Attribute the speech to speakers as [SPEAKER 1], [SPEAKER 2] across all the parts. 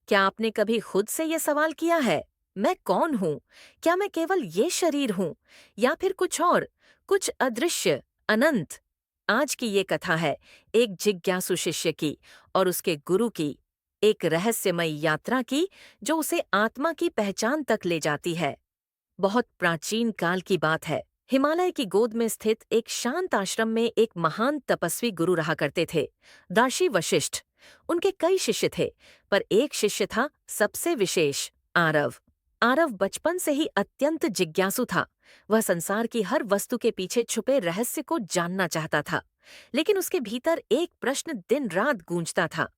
[SPEAKER 1] क्या आपने कभी खुद से ये सवाल किया है, मैं कौन हूँ? क्या मैं केवल ये शरीर हूँ या फिर कुछ और, कुछ अदृश्य, अनंत? आज की ये कथा है एक जिज्ञासु शिष्य की और उसके गुरु की, एक रहस्यमयी यात्रा की जो उसे आत्मा की पहचान तक ले जाती है। बहुत प्राचीन काल की बात है। हिमालय की गोद में स्थित एक शांत आश्रम में एक महान तपस्वी गुरु रहा करते थे, दाशी वशिष्ठ। उनके कई शिष्य थे, पर एक शिष्य था सबसे विशेष, आरव। आरव बचपन से ही अत्यंत जिज्ञासु था। वह संसार की हर वस्तु के पीछे छुपे रहस्य को जानना चाहता था, लेकिन उसके भीतर एक प्रश्न दिन रात गूंजता था।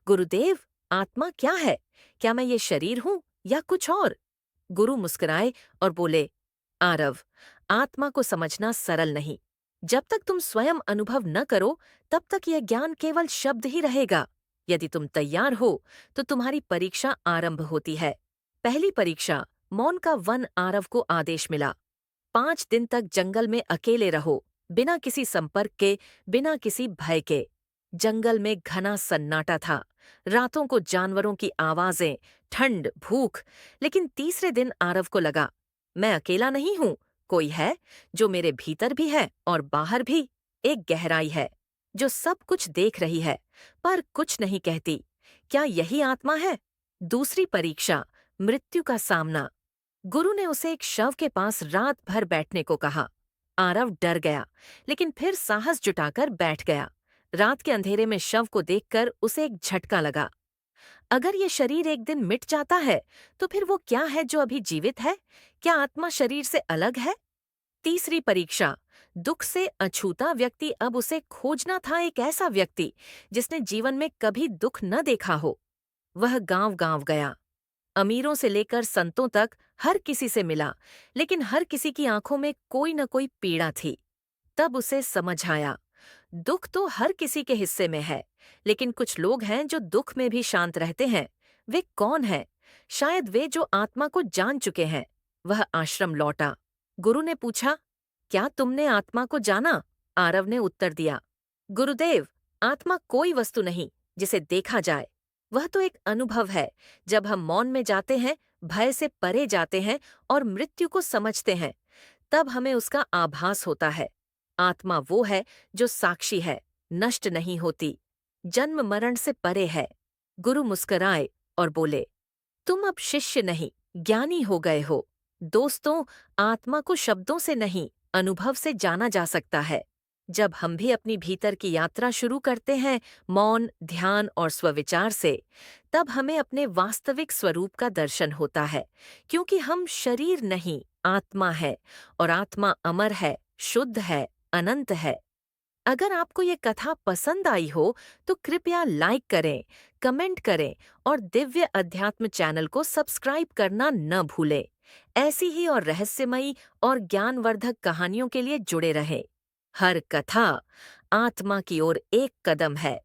[SPEAKER 1] गुरुदेव, आत्मा क्या है? क्या मैं ये शरीर हूँ या कुछ और? गुरु मुस्कुराए और बोले, आरव, आत्मा को समझना सरल नहीं। जब तक तुम स्वयं अनुभव न करो, तब तक यह ज्ञान केवल शब्द ही रहेगा। यदि तुम तैयार हो, तो तुम्हारी परीक्षा आरंभ होती है। पहली परीक्षा, मौन का वन। आरव को आदेश मिला, 5 दिन तक जंगल में अकेले रहो, बिना किसी संपर्क के, बिना किसी भय के। जंगल में घना सन्नाटा था, रातों को जानवरों की आवाजें, ठंड, भूख। लेकिन तीसरे दिन आरव को लगा, मैं अकेला नहीं हूं, कोई है जो मेरे भीतर भी है और बाहर भी। एक गहराई है जो सब कुछ देख रही है पर कुछ नहीं कहती। क्या यही आत्मा है? दूसरी परीक्षा, मृत्यु का सामना। गुरु ने उसे एक शव के पास रात भर बैठने को कहा। आरव डर गया, लेकिन फिर साहस जुटाकर बैठ गया। रात के अंधेरे में शव को देखकर उसे एक झटका लगा। अगर ये शरीर एक दिन मिट जाता है, तो फिर वो क्या है जो अभी जीवित है? क्या आत्मा शरीर से अलग है? तीसरी परीक्षा, दुख से अछूता व्यक्ति। अब उसे खोजना था एक ऐसा व्यक्ति जिसने जीवन में कभी दुख न देखा हो। वह गांव-गांव गया, अमीरों से लेकर संतों तक, हर किसी से मिला, लेकिन हर किसी की आंखों में कोई न कोई पीड़ा थी। तब उसे समझ आया, दुख तो हर किसी के हिस्से में है, लेकिन कुछ लोग हैं जो दुख में भी शांत रहते हैं। वे कौन हैं? शायद वे जो आत्मा को जान चुके हैं। वह आश्रम लौटा। गुरु ने पूछा, क्या तुमने आत्मा को जाना? आरव ने उत्तर दिया, गुरुदेव, आत्मा कोई वस्तु नहीं जिसे देखा जाए। वह तो एक अनुभव है। जब हम मौन में जाते हैं, भय से परे जाते हैं और मृत्यु को समझते हैं, तब हमें उसका आभास होता है। आत्मा वो है जो साक्षी है, नष्ट नहीं होती, जन्म मरण से परे है। गुरु मुस्कराए और बोले, तुम अब शिष्य नहीं, ज्ञानी हो गए हो। दोस्तों, आत्मा को शब्दों से नहीं, अनुभव से जाना जा सकता है। जब हम भी अपनी भीतर की यात्रा शुरू करते हैं, मौन, ध्यान और स्वविचार से, तब हमें अपने वास्तविक स्वरूप का दर्शन होता है। क्योंकि हम शरीर नहीं, आत्मा है, और आत्मा अमर है, शुद्ध है, अनंत है। अगर आपको ये कथा पसंद आई हो, तो कृपया लाइक करें, कमेंट करें और दिव्य अध्यात्म चैनल को सब्सक्राइब करना न भूलें। ऐसी ही और रहस्यमयी और ज्ञानवर्धक कहानियों के लिए जुड़े रहें। हर कथा आत्मा की ओर एक कदम है।